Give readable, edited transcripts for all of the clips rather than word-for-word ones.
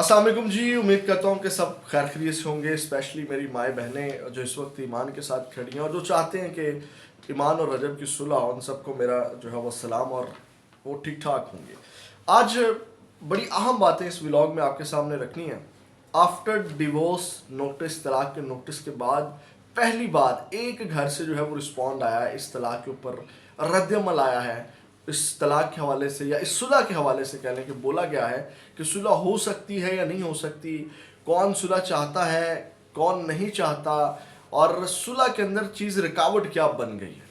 अस्सलाम वालेकुम जी। उम्मीद करता हूँ कि सब खैर खैरियत से होंगे, स्पेशली मेरी माएँ बहनें जो इस वक्त ईमान के साथ खड़ी हैं और जो चाहते हैं कि ईमान और रजब की सुलह हो, उन सबको मेरा जो है वो सलाम और वो ठीक ठाक होंगे। आज बड़ी अहम बातें इस व्लॉग में आपके सामने रखनी है। आफ्टर डिवोर्स नोटिस, तलाक के नोटिस के बाद पहली बार एक घर से जो है वो रिस्पॉन्ड आया है, इस तलाक के ऊपर रद्दअमल आया है। इस तलाक के हवाले से या इस सुलह के हवाले से कह लें कि बोला गया है कि सुलह हो सकती है या नहीं हो सकती, कौन सुलह चाहता है, कौन नहीं चाहता, और सुलह के अंदर चीज़ रुकावट क्या बन गई है।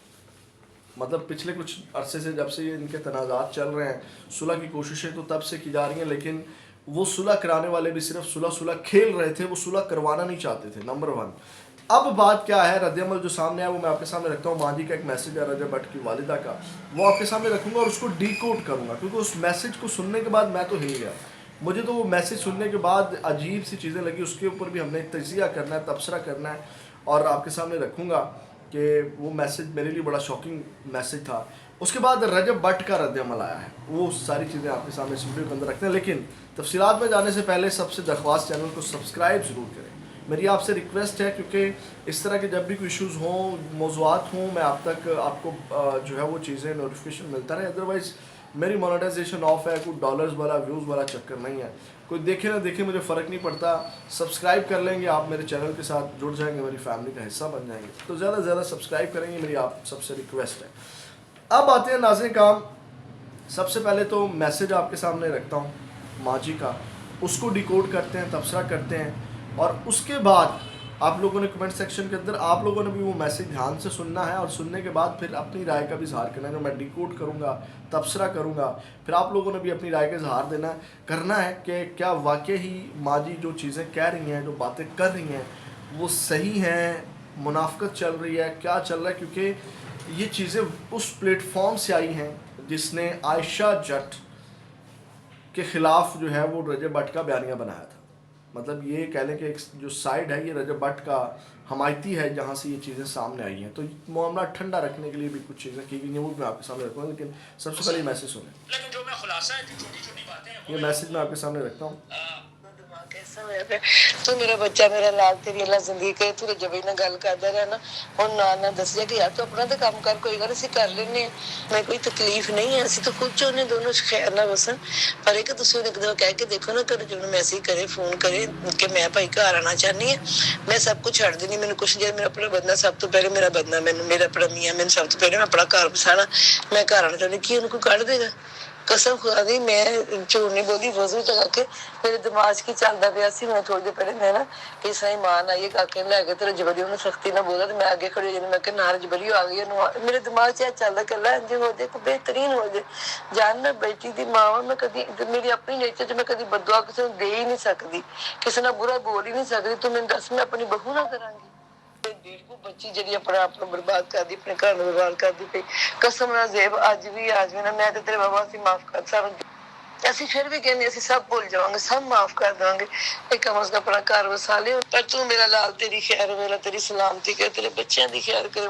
मतलब पिछले कुछ अरसे से जब से ये इनके तनाज़ात चल रहे हैं, सुलह की कोशिशें तो तब से की जा रही हैं, लेकिन वो सुलह कराने वाले भी सिर्फ सुलह सुलह खेल रहे थे, वो सुलह करवाना नहीं चाहते थे। Number one. अब बात क्या है, रद्दअमल जो सामने आया वो मैं आपके सामने रखता हूँ। माँ जी का एक मैसेज है रजब भट्ट की वालिदा का, वो आपके सामने रखूँगा और उसको डिकोड करूँगा, क्योंकि उस मैसेज को सुनने के बाद मैं तो हिल गया। मुझे तो वो मैसेज सुनने के बाद अजीब सी चीज़ें लगी, उसके ऊपर भी हमने तजिया करना है, तबसरा करना है और आपके सामने रखूँगा कि वो मैसेज मेरे लिए बड़ा शॉकिंग मैसेज था। उसके बाद रजब भट्ट का रद्दअमल आया है, वो सारी चीज़ें आपके सामने इस वीडियो के अंदर रखते हैं। लेकिन तफसीलात में जाने से पहले सबसे दरख्वास्त, चैनल को सब्सक्राइब ज़रूर करें। मेरी आपसे रिक्वेस्ट है, क्योंकि इस तरह के जब भी कोई इशूज़ हों, मौज़ूआत हों, मैं आप तक आपको जो है वो चीज़ें नोटिफिकेशन मिलता रहे। अदरवाइज़ मेरी मोनेटाइजेशन ऑफ है, कोई डॉलर्स वाला व्यूज़ वाला चक्कर नहीं है। कोई देखे ना देखे मुझे फ़र्क नहीं पड़ता, सब्सक्राइब कर लेंगे आप, मेरे चैनल के साथ जुड़ जाएंगे, मेरी फैमिली का हिस्सा बन जाएंगे, तो ज़्यादा से ज़्यादा सब्सक्राइब करेंगे, मेरी आप सबसे रिक्वेस्ट है। अब आते हैं नाज़रीन काम। सबसे पहले तो मैसेज आपके सामने रखता हूँ माँ जी का, उसको डिकोड करते हैं, तबसरा करते हैं, और उसके बाद आप लोगों ने कमेंट सेक्शन के अंदर आप लोगों ने भी वो मैसेज ध्यान से सुनना है, और सुनने के बाद फिर अपनी राय का भी इजहार करना है। जो मैं डिकोड करूँगा, तबसरा करूँगा, फिर आप लोगों ने भी अपनी राय का इजहार देना करना है कि क्या वाकई ही माँ जी जो चीज़ें कह रही हैं, जो बातें कर रही हैं, वो सही हैं, मुनाफकत चल रही है, क्या चल रहा है। क्योंकि ये चीज़ें उस प्लेटफॉर्म से आई हैं जिसने आयशा जट के ख़िलाफ़ जो है वो रजब भट्ट का बयानिया बनाया था। मतलब ये कह लें कि एक जो साइड है ये रजब भट्ट का हमायती है, जहाँ से ये चीज़ें सामने आई हैं। तो मामला ठंडा रखने के लिए भी कुछ चीज़ें की गई हैं, वो मैं आपके सामने रखूँगा। लेकिन सबसे पहले मैसेज सुनें। लेकिन जो मैं खुलासा है, जो छोटी छोटी बातें हैं, ये मैसेज मैं आपके सामने रखता हूँ। कैसा होया पे तू मेरा बच्चा मेरा लाल तेरी अल्लाह जिंदगी करे तू जब ना गल करदा रहना हुन ना दस जा कि यार तू अपना तो काम कर कोई गल ਅਸੀਂ कर लेने मैं कोई तकलीफ नहीं है ਅਸੀਂ तो खुद चाहने दोनों खैर ना बसन पर एक तुसी एक दो कह के देखो ना कर जो मैसेज करे फोन करे कि मैं भाई घर आना चाहनी है मैं सब कुछ छड़ देनी मैंने कुछ जे मेरा अपना बंदा सब तो पहले मेरा बंदा मैंने मेरा अपना मियां मैंने सब तो पहले मैं अपना घर बसाना मैं घर आना चाहनी की उनको काट देगा कसम खुदा दी मैं झूठ नहीं बोली वजू लगा के मेरे दिमाग की चलता पिया सी मैं थोड़ी देर पहले मैं ना किस ईमान आई काके लैके तेरे जबरी उन्हें सख्ती ना बोला तो मैं आगे खड़ी हो मैं नार जबरी आ गई मेरे दिमाग च चलता कला इंज हो जाए तो बेहतरीन हो जाए जान मैं बेटी दी मां मैं कभी मेरी अपनी नेचर च मैं कभी बदुआ किसी को दे ही नहीं सकती किसी ने बुरा बोल ही नहीं सकती तू मैंने दस मैं अपनी बहू ना करांगी बच्ची जी अपना आप बर्बाद कर दी अपने घर बर्बाद कर दी पई कसम ना जेब आज भी ना मैं तेरे बाबा से माफ कर सब ਅਸੀਂ ਫਿਰ ਵੀ ਕਹਿੰਦੇ ਅਸੀਂ ਸਭ ਭੁੱਲ ਜਾਵਾਂਗੇ ਸਭ ਮਾਫ ਕਰ ਦਾਂਗੇ ਇੱਕ ਕਮ ਸੇ ਕਮ ਆਪਣਾ ਘਰ ਵਸਾ ਲਿਓ ਪਰ ਤੂੰ ਮੇਰਾ ਲਾਲ ਤੇਰੀ ਖੈਰ ਵੇਲਾ ਤੇਰੀ ਸਲਾਮਤੀ ਕਰ ਤੇਰੇ ਬੱਚਿਆਂ ਦੀ ਖੈਰ ਕਰੇ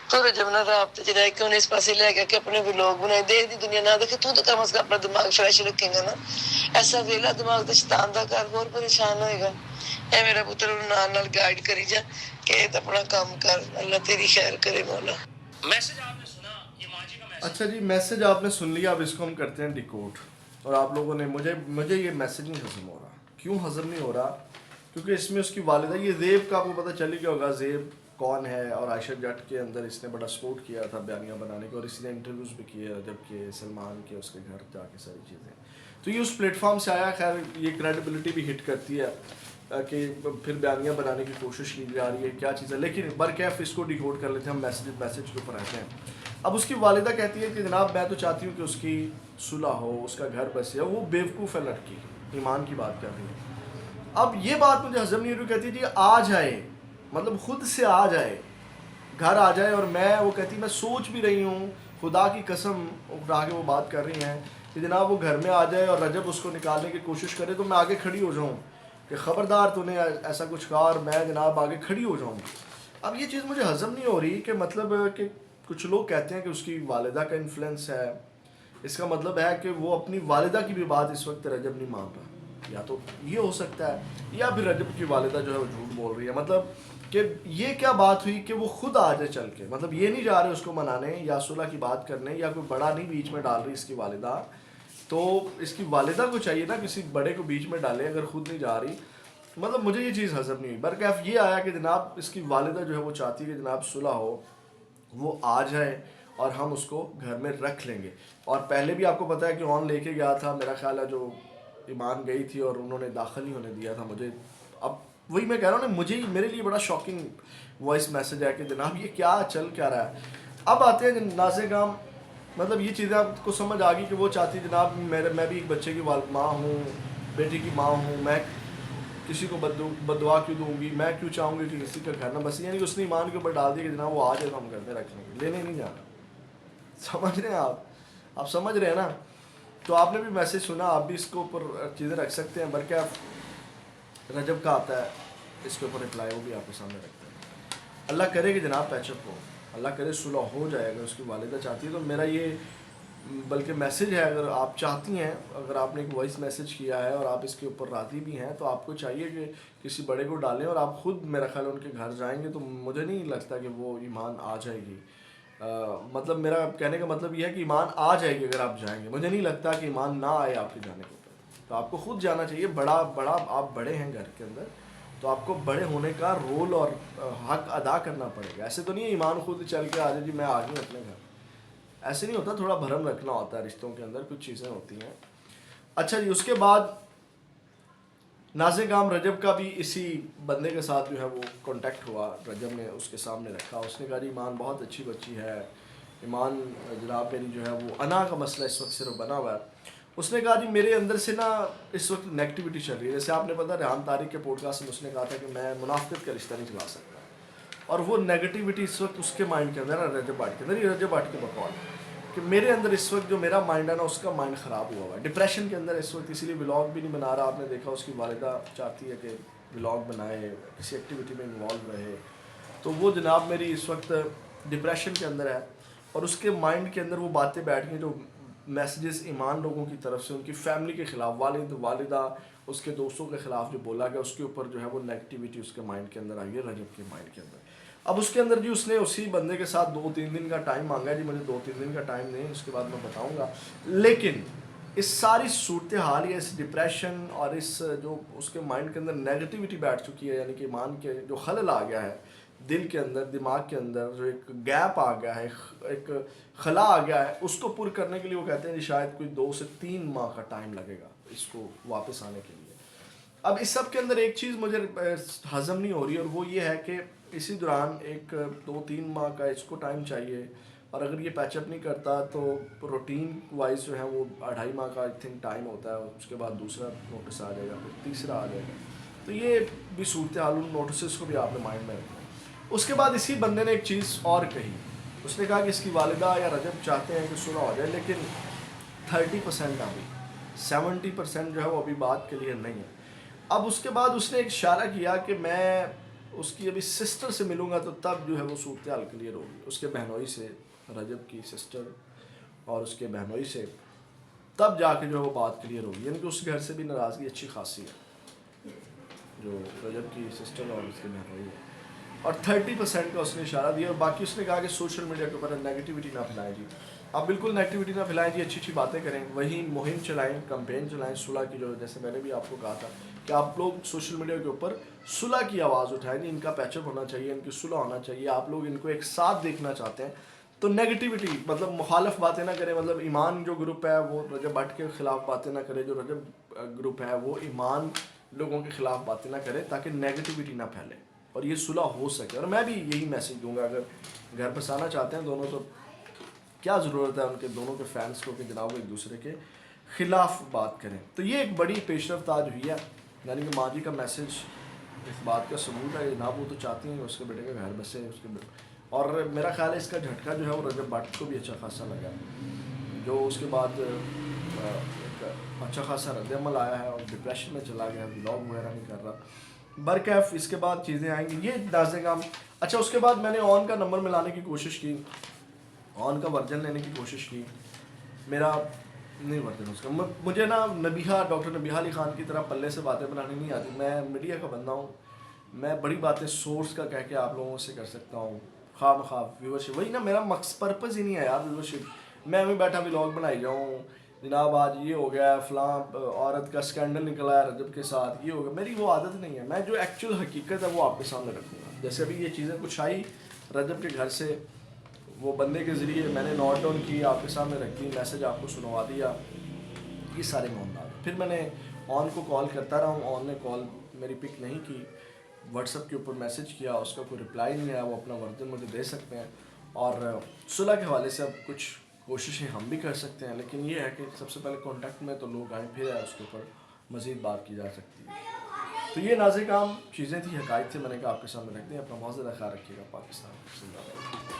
ਤੂੰ ਰਜਮਨਾ ਰਾਬਤੇ ਚ ਰਹਿ ਕੇ ਉਹਨੇ ਇਸ ਪਾਸੇ ਲੈ ਕੇ ਆਪਣੇ ਵਲੋਗ ਬਣਾਏ ਦੇਖ ਦੀ ਦੁਨੀਆ ਨਾ ਦੇਖੇ ਤੂੰ ਤਾਂ ਕਮ ਸੇ ਕਮ ਆਪਣਾ ਦਿਮਾਗ ਫਰੈਸ਼ ਰੱਖੇਗਾ ਨਾ ਐਸਾ ਵੇਲਾ ਦਿਮਾਗ ਤੇ ਸ਼ੈਤਾਨ ਦਾ ਘਰ ਹੋਰ ਪਰੇਸ਼ਾਨ ਹੋਏਗਾ ਐ ਮੇਰਾ ਪੁੱਤਰ ਨੂੰ ਨਾਲ ਨਾਲ ਗਾਈਡ ਕਰੀ ਜਾ ਕਿ ਤਾਂ अपना काम कर अल्लाह तेरी खैर करे मौला। मैसेज आपने सुना, ये माँ जी का मैसेज। अच्छा जी, मैसेज आपने सुन लिया, अब इसको हम करते हैं डिकोड। और आप लोगों ने मुझे ये मैसेज नहीं हज़म हो रहा। क्यों हज़म नहीं हो रहा? क्योंकि इसमें उसकी वालिदा, ये ज़ेब का आपको पता चल ही गया होगा ज़ेब कौन है, और आयशा जट के अंदर इसने बड़ा सपोर्ट किया था बयानिया बनाने के, और इसने इंटरव्यूज़ भी किए जबकि सलमान के उसके घर जाके सारी चीज़ें। तो ये उस प्लेटफॉर्म से आया। खैर ये क्रेडिबिलिटी भी हिट करती है कि फिर बयानिया बनाने की कोशिश की जा रही है, क्या चीज़ है। लेकिन बरकैफ इसको डिकोड कर लेते हैं हम, मैसेज के ऊपर आते हैं। अब उसकी वालिदा कहती है कि जनाब मैं तो चाहती हूँ कि उसकी सुलह हो, उसका घर बसे। वो बेवकूफ़ है लड़की, ईमान की बात कर रही है। अब ये बात मुझे हजम नहीं हो रही। कहती है जी आ जाए, मतलब खुद से आ जाए, घर आ जाए। और मैं, वो कहती मैं सोच भी रही हूँ, खुदा की कसम उठा के वो बात कर रही हैं कि जनाब वो घर में आ जाए और रजब उसको निकालने की कोशिश करे तो मैं आगे खड़ी हो जाऊँ कि ख़बरदार तूने ऐसा कुछ कहा, और मैं जनाब आगे खड़ी हो जाऊँ। अब ये चीज़ मुझे हजम नहीं हो रही कि मतलब कि कुछ लोग कहते हैं कि उसकी वालिदा का इन्फ्लुएंस है। इसका मतलब है कि वो अपनी वालिदा की भी बात इस वक्त रजब नहीं मान रहा। या तो ये हो सकता है या फिर रजब की वालिदा जो है वो झूठ बोल रही है। मतलब कि ये क्या बात हुई कि वो खुद आ जाए चल के, मतलब ये नहीं जा रहे उसको मनाने या सुलह की बात करने, या कोई बड़ा नहीं बीच में डाल रही इसकी वालिदा, तो इसकी वालिदा को चाहिए ना किसी बड़े को बीच में डाले अगर खुद नहीं जा रही। मतलब मुझे ये चीज़ हज़म नहीं हुई। बरकैफ ये आया कि जनाब इसकी वालिदा जो है वो चाहती है कि जनाब सुलह हो, वो आ जाए और हम उसको घर में रख लेंगे। और पहले भी आपको पता है कि ऑन लेके गया था, मेरा ख्याल है जो ईमान गई थी और उन्होंने दाखिल नहीं होने दिया था मुझे। अब वही मैं कह रहा हूँ ना, मुझे मेरे लिए बड़ा शॉकिंग वॉइस मैसेज है कि जनाब ये क्या चल क्या रहा है। अब आते हैं नाज़ेगाम, मतलब ये चीज़ें आपको समझ आ गई कि वो चाहती जनाब मैं भी एक बच्चे की माँ हूँ, बेटी की माँ हूँ, मैं किसी को बददुआ क्यों दूंगी, मैं क्यों चाहूँगी कि किसी का घर ना बस, यानी कि उसने ईमान के ऊपर डाल दिया कि जनाब वो आ जाए तो हम घर में रख लेंगे, लेने नहीं जाना। समझ रहे हैं आप समझ रहे हैं ना। तो आपने भी मैसेज सुना, आप भी इसके ऊपर चीज़ें रख सकते हैं। बल्कि आप रजब का आता है इसके ऊपर रिप्लाई, वो भी आपके सामने रखते हैं। अल्लाह करे कि जनाब पैचअप हो, अल्लाह करे सुलह हो जाए। अगर उसकी वालिदा चाहती है तो मेरा ये बल्कि मैसेज है, अगर आप चाहती हैं, अगर आपने एक वॉइस मैसेज किया है और आप इसके ऊपर राज़ी भी हैं, तो आपको चाहिए कि किसी बड़े को डालें और आप ख़ुद मेरा ख्याल उनके घर जाएंगे तो मुझे नहीं लगता कि वो ईमान आ जाएगी। मतलब मेरा कहने का मतलब यह है कि ईमान आ जाएगी अगर आप जाएंगे, मुझे नहीं लगता कि ईमान ना आए आपके जाने के ऊपर। तो आपको खुद जाना चाहिए। बड़ा आप बड़े हैं घर के अंदर, तो आपको बड़े होने का रोल और हक अदा करना पड़ेगा। ऐसे तो नहीं है ईमान खुद चल के आ जाए जी मैं आ गई अपने घर, ऐसे नहीं होता। थोड़ा भरम रखना होता है रिश्तों के अंदर, कुछ चीज़ें होती हैं। अच्छा जी, उसके बाद नाज़ेगाम रजब का भी इसी बंदे के साथ जो है वो कांटेक्ट हुआ। रजब ने उसके सामने रखा, उसने कहा जी ईमान बहुत अच्छी बच्ची है, ईमान जनाब मेरी जो है वो अना का मसला इस वक्त सिर्फ बना हुआ है। उसने कहा जी मेरे अंदर से ना इस वक्त नेगेटिविटी चल रही है। जैसे आपने पता रेहान तारिक के पॉडकास्ट में उसने कहा था कि मैं मुनाफिकत का रिश्ता नहीं चला सकता, और वो नेगेटिविटी इस वक्त उसके माइंड के अंदर है, रजब भाट के अंदर। ये रजब भाट की बकौल कि मेरे अंदर इस वक्त जो मेरा माइंड है ना उसका माइंड ख़राब हुआ हुआ है, डिप्रेशन के अंदर इस वक्त, इसीलिए व्लॉग भी नहीं बना रहा। आपने देखा उसकी वालिदा चाहती है कि व्लॉग बनाए, किसी एक्टिविटी में इन्वॉल्व रहे, तो वो जनाब मेरी इस वक्त डिप्रेशन के अंदर है। और उसके माइंड के अंदर वो बातें बैठ गई जो मैसेजेस ईमान लोगों की तरफ से उनकी फैमिली के ख़िलाफ़, वालिदा उसके दोस्तों के ख़िलाफ़ जो बोला गया, उसके ऊपर जो है वो नेगेटिविटी उसके माइंड के अंदर आई है, रजब के माइंड के अंदर। अब उसके अंदर जी उसने उसी बंदे के साथ 2-3 दिन का टाइम मांगा है। जी मुझे 2-3 दिन का टाइम नहीं, उसके बाद मैं बताऊंगा। लेकिन इस सारी सूरत हाल या इस डिप्रेशन और इस जो उसके माइंड के अंदर नेगेटिविटी बैठ चुकी है, यानी कि ईमान के जो खलल आ गया है दिल के अंदर, दिमाग के अंदर जो एक गैप आ गया है, एक खला आ गया है, उसको पूरा करने के लिए वो कहते हैं कि शायद कोई 2 से 3 माह का टाइम लगेगा इसको वापस आने के लिए। अब इस सब के अंदर एक चीज़ मुझे हज़म नहीं हो रही, और वो ये है कि इसी दौरान एक 2-3 माह का इसको टाइम चाहिए, और अगर ये पैचअप नहीं करता तो रूटीन वाइज जो है वो 2.5 माह का आई थिंक टाइम होता है। उसके बाद दूसरा नोटिस आ जाएगा, फिर तीसरा आ जाएगा। तो ये भी सूरत हाल, उन नोटिस को भी आपने माइंड में रखना है। उसके बाद इसी बंदे ने एक चीज़ और कही, उसने कहा कि इसकी वालिदा या रजब चाहते हैं कि सुलह हो जाए, लेकिन 30% अभी, 70% जो है वो अभी बात के लिए नहीं है। अब उसके बाद उसने एक इशारा किया कि मैं उसकी अभी सिस्टर से मिलूंगा तो तब जो है वो सूरत हाल क्लियर होगी। उसके बहनोई से, रजब की सिस्टर और उसके बहनोई से, तब जाके जो है वो बात क्लियर होगी। यानी कि उस घर से भी नाराज़गी अच्छी खासी है, जो रजब की सिस्टर और उसके बहनोई है। और 30% का उसने इशारा दिया, और बाकी उसने कहा कि सोशल मीडिया के ऊपर नेगेटिविटी ना फैलाएं जी। आप बिल्कुल नेगेटिविटी ना फैलाएं जी, अच्छी अच्छी बातें करें, वही मुहिम चलाएं, कैंपेन चलाएं सुलह की। जो जैसे मैंने भी आपको कहा था कि आप लोग सोशल मीडिया के ऊपर सुलह की आवाज़ उठाएं जी, इनका पैचअप होना चाहिए, इनकी सुलह होना चाहिए। आप लोग इनको एक साथ देखना चाहते हैं तो नेगेटिविटी मतलब मुखालफ बातें ना करें। मतलब ईमान जो ग्रुप है वो रजब भट्ट के ख़िलाफ़ बातें ना करे, जो रजब ग्रुप है वो ईमान लोगों के ख़िलाफ़ बातें ना करे, ताकि नेगेटिविटी ना फैले और ये सुलह हो सके। और मैं भी यही मैसेज दूंगा, अगर घर बसाना चाहते हैं दोनों, तो क्या ज़रूरत है उनके दोनों के फैंस को कि जनाब वो एक दूसरे के ख़िलाफ़ बात करें। तो ये एक बड़ी पेशरफ्त आज हुई है, यानी कि माँ जी का मैसेज इस बात का सबूत है। जनाब वो तो चाहती हैं उसके बेटे का घर बसे, उसके और मेरा ख्याल है इसका झटका जो है वो रजब भट्ट को भी अच्छा खासा लगा, जो उसके बाद एक अच्छा खासा रद्द-ए-अमल आया है और डिप्रेशन में चला गया, व्लॉग वगैरह नहीं कर रहा। बरकैफ इसके बाद चीज़ें आएंगी, ये नाज़ेगाम। अच्छा, उसके बाद मैंने ऑन का नंबर मिलाने की कोशिश की, ऑन का वर्जन लेने की कोशिश की। मेरा नहीं वर्जन उसका मुझे ना डॉक्टर नबीहा अली खान की तरह पल्ले से बातें बनानी नहीं आती. मैं मीडिया का बंदा हूँ. मैं बड़ी बातें सोर्स का कह के आप लोगों से कर सकता हूँ. खाम व्यूवरशिप, वही ना मेरा पर्पज़ ही नहीं है यार व्यूवरशिप. मैं अभी बैठा व्लॉग बनाई जाऊँ, जनाब आज ये हो गया, फलां औरत का स्कैंडल निकला है रजब के साथ, ये हो गया. मेरी वो आदत नहीं है. मैं जो एक्चुअल हकीकत है वो आपके सामने रखूँगा. जैसे अभी ये चीज़ें कुछ आई रजब के घर से, वो बंदे के ज़रिए मैंने नोट डाउन की, आपके सामने रख दी, मैसेज आपको सुनवा दिया, ये सारे मामला. फिर मैंने ऑन को कॉल करता रहा हूँ. ऑन ने कॉल मेरी पिक नहीं की. व्हाट्सएप के ऊपर मैसेज किया, उसका कोई रिप्लाई नहीं आया. वो अपना वर्जन मुझे दे सकते हैं और सुलह के हवाले से अब कुछ कोशिशें हम भी कर सकते हैं. लेकिन ये है कि सबसे पहले कॉन्टेक्ट में तो लोग आए, फिर उसके ऊपर मज़ीद बात की जा सकती है. तो ये नाज़िक आम चीज़ें थी, हक़ाइक़ थे, मैंने कहा आपके सामने रख दें. अपना बहुत ज़्यादा ख्याल रखिएगा. पाकिस्तान जिंदाबाद.